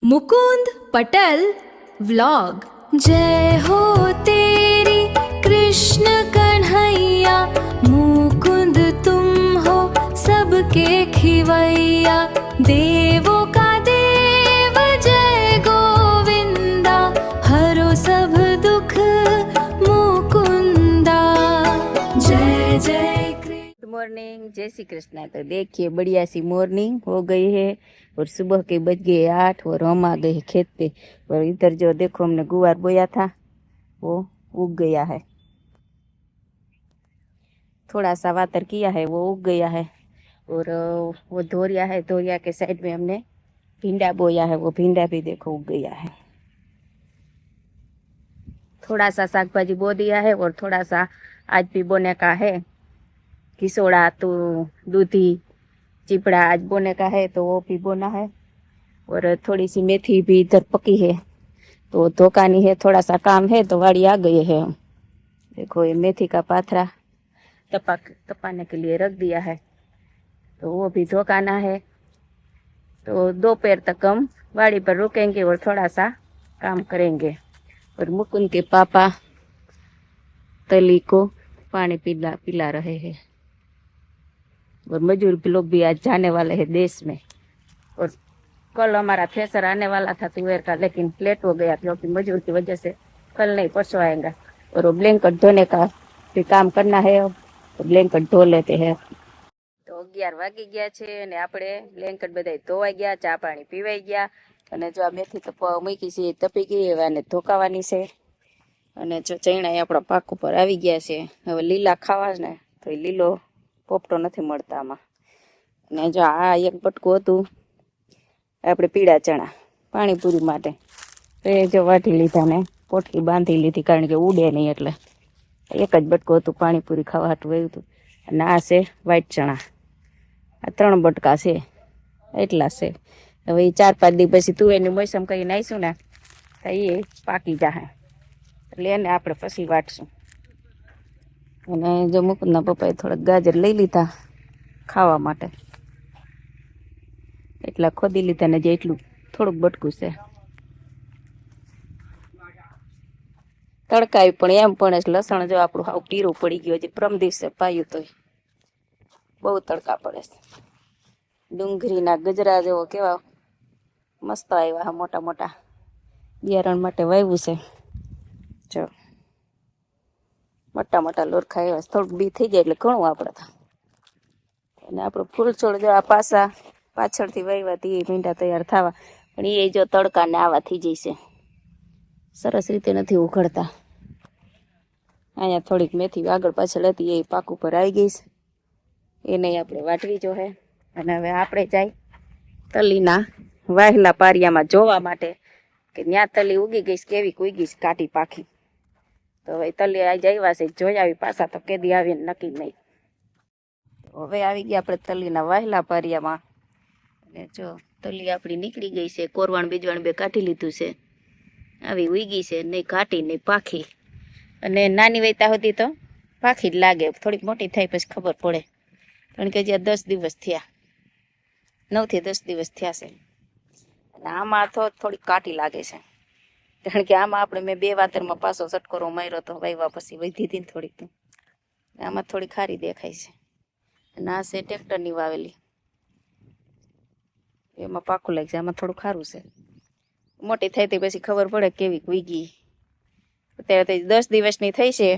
Mukund Patel vlog. जय हो तेरी कृष्ण कन्हैया, मुकुंद तुम हो सबके खिवैया। देवों का देव जय गोविंदा, हरो सब दुख मुकुंदा। जय जय गुड मॉर्निंग, जय श्री कृष्णा। तो देखिए बढ़िया सी मॉर्निंग हो गई है और सुबह के बज गए 8 और हम आ गए हैं खेत पे। और इधर जो देखो हमने गुवार बोया था वो उग गया है, थोड़ा सा वातर किया है वो उग गया है। और वो धोरिया है, धोरिया के साइड में हमने भिंडा बोया है, वो भिंडा भी देखो उग गया है। थोड़ा सा साग भाजी बो दिया है और थोड़ा सा आज भी बोने का है। किसोड़ा तो दूधी चिपड़ा आज बोने का है तो वो भी बोना है। और थोड़ी सी मेथी भी इधर पकी है तो धोकानी है, थोड़ा सा काम है तो वाड़ी आ गए हैं हम। देखो ये मेथी का पाथरा तपाने के लिए रख दिया है तो वो भी धोकाना है। तो दोपहर तक हम वाड़ी पर रुकेंगे और थोड़ा सा काम करेंगे। और मुकुंद के पापा तली को पानी पिला रहे हैं। और मजूर लोग भी आज जाने वाले हैं देश में। और कल हमारा थ्रेसर आने वाला था तुवेर का, लेकिन लेट हो गया क्योंकि मजूर की वजह से कल नहीं परसों आएगा। और वो ब्लैंकेट धोने का भी काम करना है, तो ब्लैंकेट धो लेते हैं। તો 11 વાગી ગયા છે અને આપણે બ્લેન્કેટ બધા ધોવાઈ ગયા, ચા પાણી પીવાઈ ગયા અને જો આ મેથી મૂકી છે તપી ગઈ, હવે આને ધોકાવાની છે। અને જો ચણા આપણા પાક ઉપર આવી ગયા છે, હવે લીલા ખાવા ને તો એ લીલો પોપટો નથી મળતા આમાં। અને જો આ એક બટકું હતું આપણે પીળા ચણા પાણીપુરી માટે, તો એ જો વાટી લીધા ને પોટલી બાંધી લીધી કારણ કે ઉડે નહીં એટલે। એક જ બટકું હતું પાણીપુરી ખાવા હાટું વયું હતું। અને આ છે વ્હાઈટ ચણા, આ 3 બટકા છે એટલા છે। હવે એ 4-5 દી પછી તુવેરની મોસમ કરીને આવીશું ને તો એ પાકી જાહે એટલે એને આપણે પછી વાટશું। અને જો મુકુંદના પપ્પાએ થોડાક ગાજર લઈ લીધા ખાવા માટે, એટલા ખોદી લીધા ને જે એટલું થોડુંક બટકું છે। તડકાવી પણ એમ પણ લસણ જો આપણું હાવ પીરું પડી ગયું, હજી પ્રમ દિવસે પાયું તોય બહુ તડકા પડે છે। ડુંગળીના ગજરા જેવો કેવા મસ્ત આવ્યા, મોટા મોટા બિયારણ માટે વાવ્યું છે। જો મોટા મોટા લોરખા આવ્યા છે, થોડુંક બી થઈ જાય એટલે ઘણું આપણે થાય। અને આપણું ફૂલ છોડ જો આ પાછળથી વાવ્યા એ મીંડા તૈયાર થવા, પણ એ જો તડકાને આવા થઈ જશે, સરસ રીતે નથી ઉઘડતા। અહીંયા થોડીક મેથી આગળ પાછળ હતી એ પાક ઉપર આવી ગઈ છે, એને આપણે વાટવી જોઈએ। અને હવે આપણે જાય તલીના વાહેલા પારિયામાં જોવા માટે કે ત્યાં તલી ઉગી ગઈ કેવી ઉગી કાઢી પાખી। તો હવે તલી આજે આવ્યા છે, જોઈ આવી પાછા તો કેદી આવીને નક્કી નહીં। હવે આવી ગયા આપણે તલીના વાહેલા પારિયામાં। અને જો તલી આપણી નીકળી ગઈ છે, કોરવાણ બીજવાણ બે કાઢી લીધું છે, આવી ઉગી છે, નહીં કાઢી નહીં પાખી। અને નાની વૈતા હતી તો પાખી જ લાગે, થોડીક મોટી થાય પછી ખબર પડે, કારણ કે જ્યાં 10 દિવસ થયા, 9 થી 10 દિવસ થયા છે। અને આમાં તો થોડીક કાટી લાગે છે, કારણ કે આમાં આપણે મેં 2 વાતરમાં પાછો સટકોરો માર્યો તો વાવ્યા પછી વધી હતી ને થોડીક, તો આમાં થોડી ખારી દેખાય છે। અને આ છે ટ્રેક્ટરની વાવેલી, એમાં પાકું લાગે છે, આમાં થોડું ખારું છે। મોટી થાય તે પછી ખબર પડે કેવી ઉગી। અત્યારે 10 દિવસની થઈ છે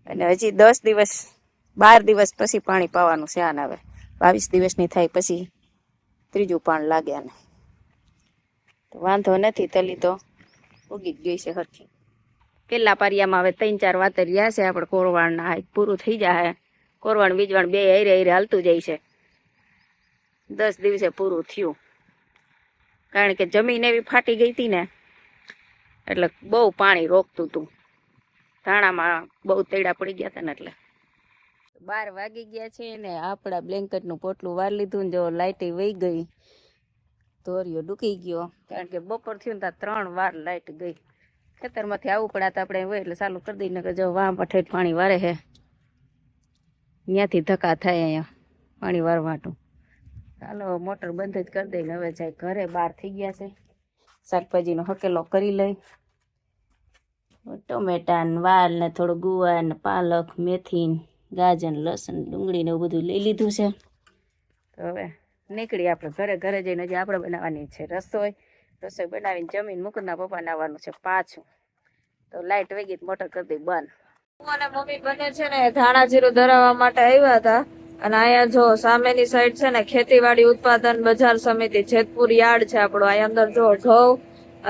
અને હજી 10 દિવસ 12 દિવસ પછી પાણી પાવાનું છે આને। હવે 22 દિવસની થાય પછી ત્રીજું પાણ લાગે આને, તો વાંધો નથી, તલી તો ઉગી ગઈ છે હરખી। પેલા પારિયામાં હવે 3-4 વાતર રહ્યા છે આપણે કોરવાણના, પૂરું થઈ જાય। કોરવાણ બીજવાણ બે હારે હાલતું જાય છે, 10 દિવસે પૂરું થયું। કારણ કે જમીન એવી ફાટી ગઈ હતી ને એટલે બહુ પાણી રોકતું હતું, ધાણામાં બહુ તેડા પડી ગયા હતા ને એટલે। 12 વાગી ગયા છે ને આપણા બ્લેન્કેટનું પોટલું વાર લીધું ને જો લાઇટ વહી ગઈ, ધોરિયો ડૂકી ગયો, કારણ કે બપોર થયું ને ત્યાં 3 વાર લાઇટ ગઈ। ખેતરમાંથી આવવું પડાતા આપણે હોય એટલે ચાલુ કરી દઈને કે જો વાં પઠેઠ પાણી વારે છે, ત્યાંથી ધક્કા થાય અહીંયા પાણી વારવાટું। ચાલો મોટર બંધ જ કરી દઈને હવે જાય ઘરે, 12 થઈ ગયા છે। શાકભાજીનો હકેલો કરી લઈ. ટમેટા ને વાલ ને થોડું ગુવાર ને પાલક મેથી ગાજર લસણ ડુંગળી ને એવું બધું લઈ લીધું છે. તો હવે નીકળી આપણે ઘરે જઈને જે આપણે બનાવવાની છે રસોઈ બનાવીને જમીન મુકુંદના પપ્પાને આવવાનું છે પાછું. તો લાઈટ વહી ગઈ, મોટર કરી દઈ બંધ. હું અને મમ્મી બને છે ને ધાણા જીરું ધરાવવા માટે આવ્યા હતા. અને અહીંયા જો સામેની સાઈડ છે ને ખેતીવાડી ઉત્પાદન બજાર સમિતિ જેતપુર યાર્ડ છે આપણું. અહીંયા અંદર જો ઘઉં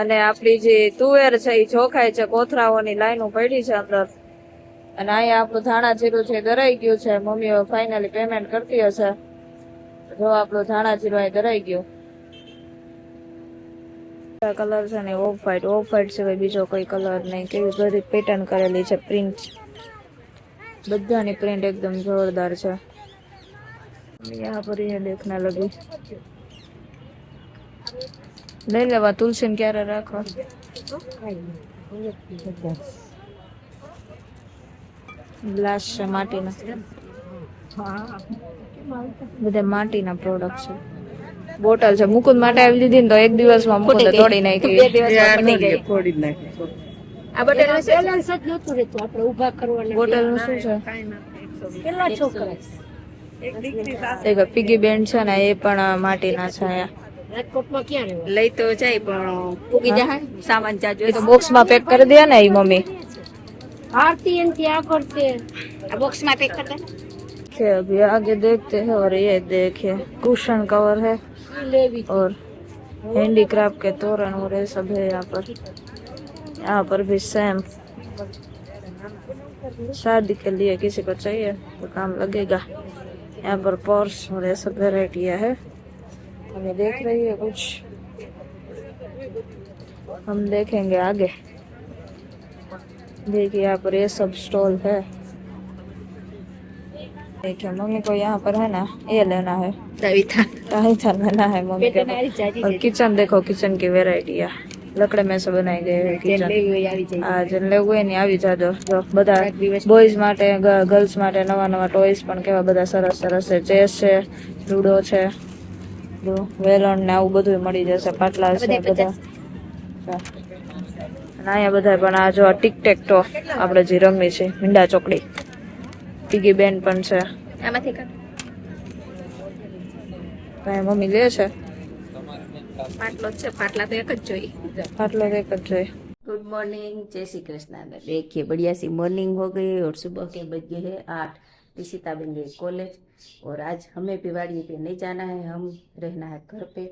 અને આપણી જે તુવેર છે એ ચોખાય છે, કોથરાઓની લાઈનો પડી છે અંદર. અને અહીંયા આપણું ધાણા જીરું છે ધરાઈ ગયું છે. મમ્મીઓ ફાઇનલી પેમેન્ટ કરતી હશે. જો આપણું ધાણા જીરું અહીં ધરાઈ ગયું. કલર છે ને ઓફ વ્હાઈટ સિવાય બીજો કોઈ કલર નહીં. કેવી બધી પેટર્ન કરેલી છે, પ્રિન્ટ બધાની પ્રિન્ટ એકદમ જોરદાર છે. यहाँ पर ये देखने लगी લઈ લેવા તુલસી ને ક્યારે રાખવા. ગ્લાસ છે માટીના, બધા માટીના પ્રોડક્ટ છે. બોટલ છે મુકુંદ માટે આવી દીધી ને તો એક દિવસમાં મુકુંદ તોડી નાખી. આ બોટલ નું શું છે? એક પીગી બેન્ડ છે ને એ પણ માટીના છે. લઈ તો જાય પણ પૂગી જાય સામાન જાજો. તો બોક્સમાં પેક કરી દે ને એ મમ્મી. आरती इनकी आकर से बॉक्स में पैक करते हैं. अभी आगे देखते हैं. और ये देखिए कुशन कवर है और हैंडीक्राफ्ट के तोरण और ये सब है यहाँ पर भी सेम. शादी के लिए किसी को चाहिए तो काम लगेगा. यहाँ पर पर्स और ये सब वेराइटियाँ है. हमें देख रही है कुछ, हम देखेंगे आगे. देखिए यहाँ पर ये सब स्टॉल है. देखिए मम्मी को यहाँ पर है ना ये लेना है, तवीथा लेना है मम्मी को. और किचन देखो, किचन की वेराइटियाँ लकड़े में से बनाई गई है किचन. आज લેવું હોય ને આવી જાજો. જો બધા બોયઝ માટે ગર્લ્સ માટે નવા નવા ટોયસ પણ કેવા બધા સરસ સરસ છે. ચેસ છે, લૂડો છે, જો વેલણ ને આવું બધું મળી જશે. પાટલા છે બધા. અને અહીંયા બધા પણ આ જો ટીક ટેક ટો આપણે જે રમી છે મીંડા ચોકડી, પીગી બેન પણ છે. આમાંથી મમ્મી લે છે. પાટલો છે, પાટલા તો એક જ જોઈએ. पाटलो देखकर जोए. गुड मॉर्निंग, जय श्री कृष्णा. देखिए बढ़िया सी मॉर्निंग हो गई और सुबह के बज गए हैं 8. ऋषिता बन गई कॉलेज और आज हमें भी वाड़ी पे नहीं जाना है, हम रहना है घर पे.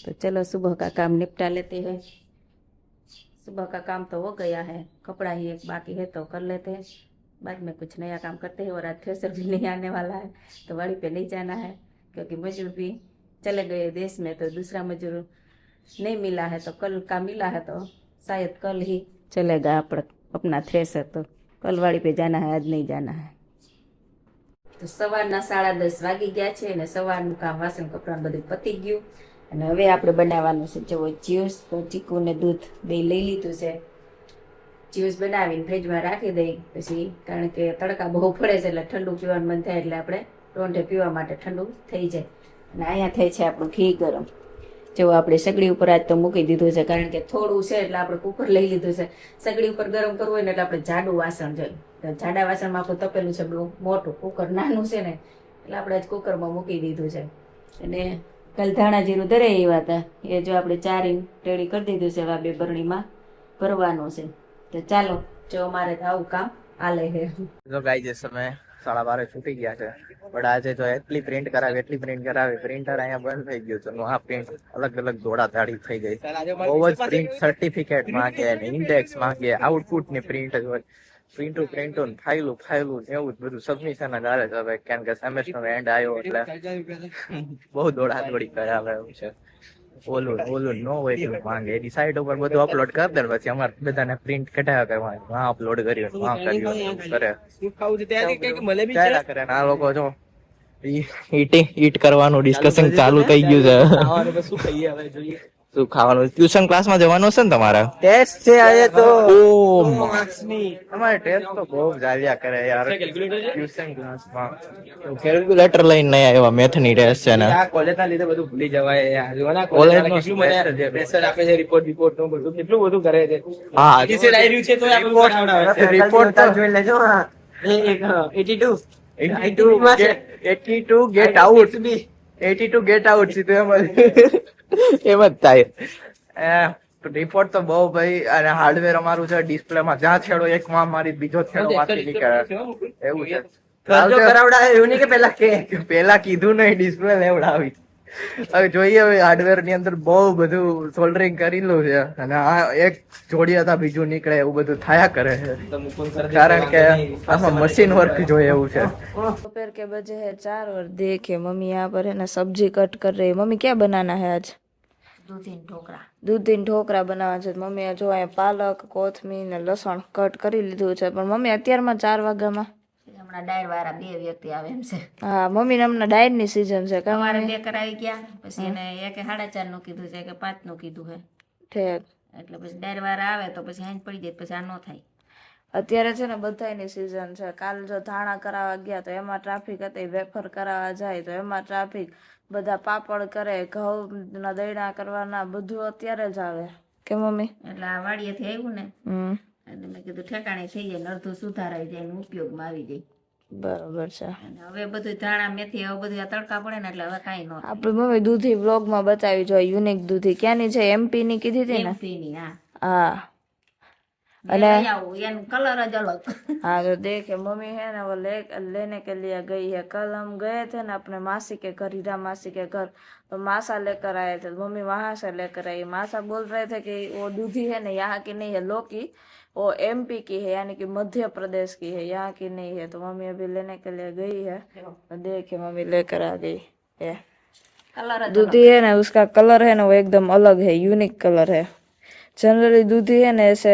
तो चलो सुबह का काम निपटा लेते हैं. सुबह का काम तो हो गया है, कपड़ा ही एक बाकी है तो कर लेते हैं. बाद में कुछ नया काम करते हैं. और आज थ्रेसर भी नहीं आने वाला है तो वाड़ी पे नहीं जाना है क्योंकि मजदूर भी चले गए देश में. तो दूसरा मजदूर नहीं मिला है तो कल का मिला है तो शायद कल ही चलेगा अपना थ्रेसर. तो कल वाड़ी पे जाना है, आज नहीं जाना है. તો સવારના 10:30 વાગી ગયા છે અને સવારનું કામ વાસણ કપડાં બધું પતી ગયું. અને હવે આપણે બનાવવાનું છે જો જ્યુસ. તો ચીકુ ને દૂધ બે લઈ લીધું છે. જ્યુસ બનાવીને ફ્રીજમાં રાખી દઈ પછી, કારણ કે તડકા બહુ પડે છે એટલે ઠંડુ પીવાનું મન થાય એટલે આપણે ટોંઠે પીવા માટે ઠંડુ થઈ જાય. અને અહીંયા થાય છે આપણું ઘી ગરમ. જો આપણે સગડી ઉપર આજ તો મૂકી દીધું છે કારણ કે થોડું છે એટલે આપણે કુકર લઈ લીધું છે. સગડી ઉપર ગરમ કરવું હોય ને એટલે આપણે જાડું વાસણ જોઈએ. તો જાડા વાસણમાં આપણું તપેલું છે બહુ મોટું, કુકર નાનું છે ને એટલે આપણે આજ કુકરમાં મૂકી દીધું છે. અને કાલ ધાણા જીરું ધરાઈ આવ્યા હતા એ જો આપણે 4 ઇંચ રેડી કરી દીધું છે. આ 2 બરણીમાં ભરવાનું છે. તો ચાલો જો અમારે આવું કામ આલે છે. જો ગાઈસ અમે 12:30 છૂટી ગયા છે પણ આજે જો એટલી પ્રિન્ટ કરાવી પ્રિન્ટર અહીંયા બંધ થઈ ગયું છે. આ પ્રિન્ટ અલગ અલગ દોડા ધાડી થઈ ગઈ. બહુ જ પ્રિન્ટ સર્ટિફિકેટ માંગે ને ઇન્ડેક્સ માંગે, આઉટપુટ ની પ્રિન્ટ જ હોય. પ્રિન્ટો ફાઇલું એવું જ બધું સબમિશન જ આવે છે હવે, કારણ કે સેમેસ્ટર એન્ડ આવ્યો એટલે બહુ દોડા દોડી કરાવે એવું છે. ઓલું ન હોય એટલું માંગે. એની સાઈટ ઉપર બધું અપલોડ કરી દે પછી અમારે બધાને પ્રિન્ટ કઢાવ્યા કરવાનું. વાં અપલોડ કર્યું, વાં કર્યું કરે કરે. આ લોકો જો ઈટ કરવાનું ડિસ્કશન ચાલુ થઈ ગયું છે. શું ખાવાનું? ટ્યુશન ક્લાસમાં જવાનું છે ને તમારે? ટેસ્ટ છે આજે તો ઓ તમારે ટેસ્ટ તો બહુ જાવ્યા કરે યાર ટ્યુશન ક્લાસમાં. કેલ્ક્યુલેટર લઈને નહીં આવ્યા, મેથ ની ટેસ્ટ છે ને. આ કોલેજના લીધે બધું ભૂલી જવાય યાર. જો ના કોલેજનું કેટલું મને પ્રેશર આપે છે, રિપોર્ટ નું બધું કેટલું બધું કરે છે. હા ડિસાઇડ આવી રહ્યું છે તો આપણે કરાવડાવે. રિપોર્ટ તો જોઈ લેજો. હા એક 82 82 ગેટ આઉટ 82 ગેટ આઉટ સીધું એમ જ થાય. રિપોર્ટ તો બહુ ભાઈ, અને હાર્ડવેર અમારું છે ડિસ્પ્લે માં જ્યાં છેડો એક માં મારી બીજો છેડો વાંચી નીકળે એવું છે. જો કરાવડાવે એવું નહીં કે પેલા કે પેલા કીધું નહીં ડિસ્પ્લે લેવડાવી. હવે જોઈએ હવે હાર્ડવેર ની અંદર બહુ બધું સોલ્ડરિંગ કરેલું છે અને આ એક જોડી હતા બીજું નીકળે એવું બધું થયા કરે છે કારણ કે આમાં મશીન વર્ક જોઈએ એવું છે. दोपहर के बजे है 4 और देखे मम्मी यहाँ पर है ना सब्जी कट कर रही है. मम्मी क्या बनाना है आज? દૂધીન ઢોકળા બનાવવા છે. મમ્મીએ જો અહીંયા પાલક, કોથમીર ને લસણ કટ કરી લીધું છે. પણ મમ્મી અત્યારમાં 4 વાગ્યામાં હમણાં ડાયર વાળા 2 વ્યક્તિ આવે એમ છે. હા મમ્મીને હમણાં ડાયટ ની સીઝન છે. અમારે 2 કરાવી ગયા, પછી એને એકે 4.5 નું કીધું છે કે 5 નું કીધું છે. ઠેક એટલે પછી ડાયર વાળા આવે તો પછી હાંજ પડી જાય, પછી આ ન થાય. અત્યારે છે ને બધાની સીઝન છે. કાલ જો ધાણા કરાવવા ગયા તો એમાં ટ્રાફિક હતી, વેફર કરાવવા જાય તો એમાં ટ્રાફિક, બધા પાપડ કરે, ઘઉંના દૈડા કરવાના, બધું અત્યારે જ આવે કે મમ્મી. એટલે આ વાડીએથી આવ્યું ને એટલે મેં કીધું ઠેકાણે થઈ જાય ને અડધું સુધારાઈ જાય ને ઉપયોગમાં આવી જાય. બરોબર છે. અને હવે બધું ધાણા મેથી હવે બધું આ તડકા પડે ને એટલે હવે કાંઈ ન થાય. આપણે મમ્મી દૂધી વ્લોગમાં બતાવી જોઈએ યુનિક દૂધી ક્યાંની છે? MP ની કીધી હતી ને? MP ની, હા. હા અને એનું કલર જ અલગ. हाँ तो देखे मम्मी है ना वो लेने के लिए गई है. कल हम गए थे ना अपने मासी के घर, हीरा मासी के घर, तो मासा लेकर आए थे. मम्मी वहां से लेकर आई. मासा बोल रहे थे कि वो दूधी है ना यहाँ की नहीं है, लौकी वो MP की है, यानी कि मध्य प्रदेश की है, यहाँ की नहीं है. तो मम्मी अभी लेने के लिए गई है. तो देखे मम्मी लेकर आ गई है. कलर दूधी है ना उसका कलर है ना वो एकदम अलग है, यूनिक कलर है. जनरली दूधी है ना ऐसे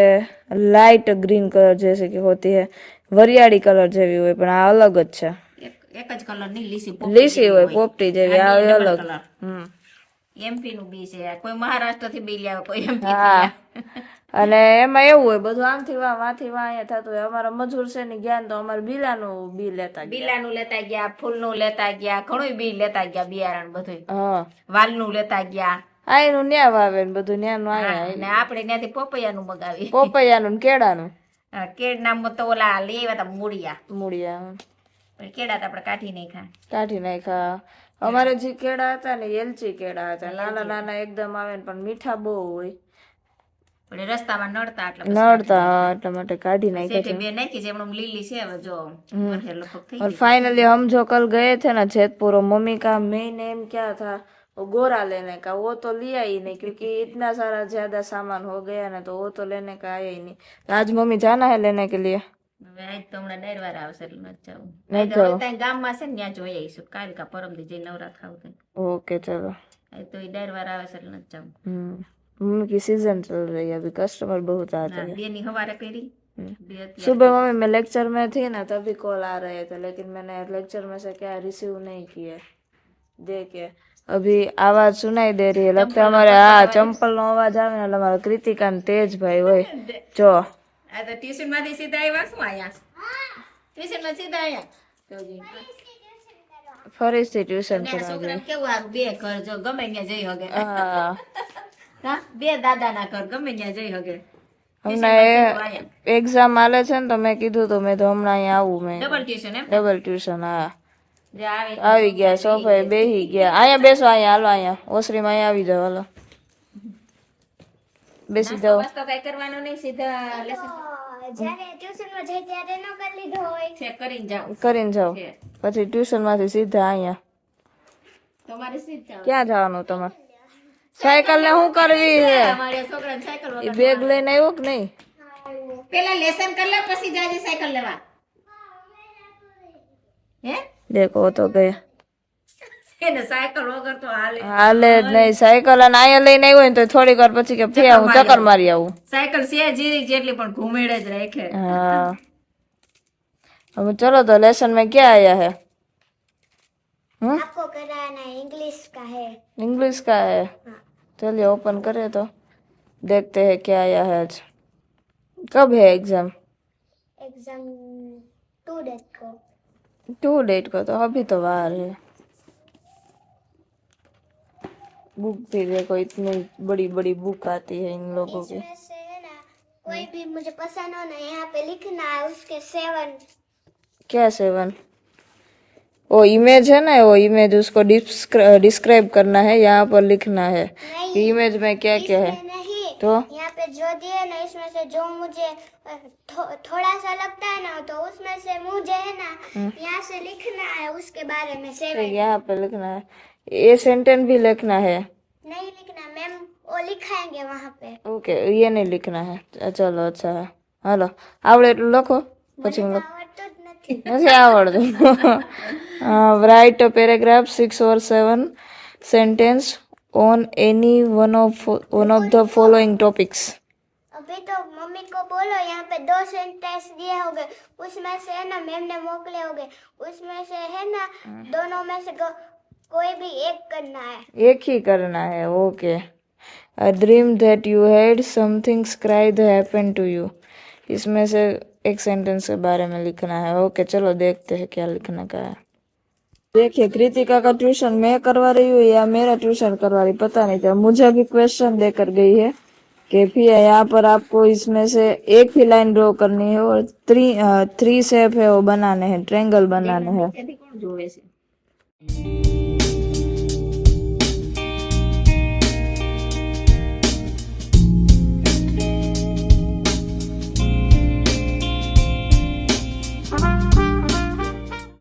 लाइट ग्रीन कलर जैसे कि होती है, वरियाળી कलर જેવી હોય, પણ આ અલગ જ છે. એક જ કલર ની લીસી હોય, પોપટી જેવી. આ અલગ. MP નું બી છે, કોઈ મહારાષ્ટ્ર થી બી લાવે, કોઈ MP હા અને એમાં એવું હોય બધું આમથી વાંથી અહીંયા થતું હોય. અમારા મજૂર છે ને જ્ઞાન તો અમારે બીલાનું બી લેતા ગયા, બીલાનું લેતા ગયા, ફૂલનું લેતા ગયા, ઘણું બી લેતા ગયા, બિયારણ બધું. હા વાલનું લેતા ગયા. આ એનું ન્યા વાવે ને બધું ન્યાનું આયા. ને આપણે ત્યાંથી પપૈયાનું મગાવી, પોપૈયાનું ને કેળાનું. કેળ નામ તો ઓલા લેવા હતા મૂળિયા. મૂળિયા પણ કેળા તો આપણે કાઢી નાખ્યા. કાઢી નાખ્યા. અમારે જે કેળા હતા ને એલચી કેળા હતા, નાના નાના એકદમ આવે ને પણ મીઠા બહુ હોય. પણ રસ્તામાં નડતા એટલે નડતા એટલા માટે કાઢી નાખ્યા. બે નાખી છે એમણે લીલી છે. હવે જો લગભગ થઈ और फाइनली हम जो कल गए थे ना जयपुर, मम्मी का मेन एम क्या था, वो गोरा लेने का. वो तो लिया ही नहीं क्योंकि इतना सारा ज्यादा सामान हो गया ना, तो वो तो लेने का आया ही नहीं. आज मम्मी जाना है लेने के लिए. હવે આજ તો હમણાં ડાયર વાર આવશે એટલે નથી જવું. नहीं जाओ. ત્યાં ગામમાં છે ને ત્યાં જોઈ આવીશું. કાલ કા પરમદી જઈ નવરા થાવ તો. ओके चलो. આજ તો ડાયર વાર આવે છે એટલે નથી જવું. मम्मी की सीजन चल रही है अभी, कस्टमर बहुत आते हैं. બે ની હવારે કરી, બે અત્યારે. सुबह मम्मी मैं लेक्चर में थी ना तभी कॉल आ रहे थे, लेकिन मैंने लेक्चर में से क्या रिसीव नहीं किए. देखिए अभी आवाज सुनाई दे रही है, लगता है हमारे हाँ चंपल नो अवाज આવે ને એટલે અમારા કૃતિકા ને તેજભાઈ હોય. જો આ તો ટ્યુશન માંથી સીધા આવ્યા શું આયા? ટ્યુશન માં સીધા આયા. જોજી. ફરીથી ટ્યુશન ને કરાવી. છોકરાને કેવું હારું, બે ઘર જો ગમે ત્યાં જઈ હગે. હા હા, બે દાદાના ઘર ગમે ત્યાં જઈ હગે. હમણાં એક્ઝામ આલે છે ને તો મેં કીધું તો મેં તો હમણાં અહીંયા આવું મેં. ડબલ ટ્યુશન એમ? Double tuition. હા જે આવે આવી ગયા, સોફાએ બેહી ગયા. અહીંયા બેસો, અહીંયા હાલો, અહીંયા ઓસરીમાં અહીંયા આવી જાવ, હાલો બેસી જાઓ. બસ તો કઈ કરવાનું નહીં, સીધા લેસન જ્યારે ટ્યુશનમાં જાય ત્યારે ન કરી લીધો હોય ચેક કરીને જાઓ. કરીને જાઓ, છે. પછી ટ્યુશન માંથી સીધા અહીંયા. તમારે સીધ જાઓ. ક્યાં જવાનું તમારે? સાયકલ ને શું કરવી છે? અમારે છોકરાને સાયકલ એ વગર બેગ લઈને આવ્યો કે નહીં? પેલા લેસન કરી લે પછી જાજે સાયકલ લેવા. હે દેખો તો ગયા. એને સાયકલ વગર તો હાલે. હાલે જ નહીં. સાયકલ અને અહીંયા લઈને આવ્યો ને તો થોડીક વાર પછી કે ફે હું ચક્કર મારી આવું. સાયકલ છે જીરી જેટલી પણ ઘુમેડે જ રાખે. हाँ अब चलो तो लेसन में क्या आया है? आपको कराना है इंग्लिश का है इंग्लिश का है. चलिए ओपन करें तो देखते हैं क्या आया है आज। कब है एग्जाम? एग्जाम 2 डेट को। 2 डेट को, तो अभी तो बाहर है। बुक भी देखो, इतनी बड़ी बड़ी बुक आती है इन लोगों की। इसमें से है ना कोई भी मुझे पसंद हो ना, यहाँ पे लिखना है उसके 7। क्या 7? वो इमेज है ना, वो इमेज उसको डिस्क्राइब करना है, यहाँ पर लिखना है कि नहीं, इमेज में क्या क्या है। इसमें नहीं, तो यहाँ पे जो दिए ना इसमें से जो मुझे थोड़ा सा लगता है ना, तो उसमें से मुझे है ना यहाँ से लिखना है उसके बारे में 7। यहाँ पे लिखना है, ये सेंटेंस भी लिखना है। नहीं लिखना मैम, वो लिखाएंगे वहाँ पे। ओके, ये नहीं लिखना है। चलो अच्छा है, हालो आवड़े એટલું લખો પછી હું આવડતું જ નથી। નથી આવડતું। Write a paragraph 6 or 7 sentence on any one of the following topics. अभी तो मम्मी को बोलो, यहाँ पे 2 सेंटेंस दिए हो गए, उसमें से है ना मैम ने मोकले हो गए, उसमें से है ना दोनों में से कोई भी एक करना है। एक ही करना है, okay. A dream that you had something scared happen to you, इसमें से एक सेंटेंस के बारे में लिखना है। ओके चलो देखते हैं क्या लिखने का है। देखिए कृतिका का ट्यूशन मैं करवा रही हूँ या मेरा ट्यूशन करवा रही, पता नहीं था। मुझे अभी क्वेश्चन देकर गई है कि फिर यहाँ पर आपको इसमें से एक ही लाइन ड्रॉ करनी है और 3 शेप है वो बनाने हैं, ट्रायंगल बनाने हैं। ત્યાંથી કોણ જોવે છે?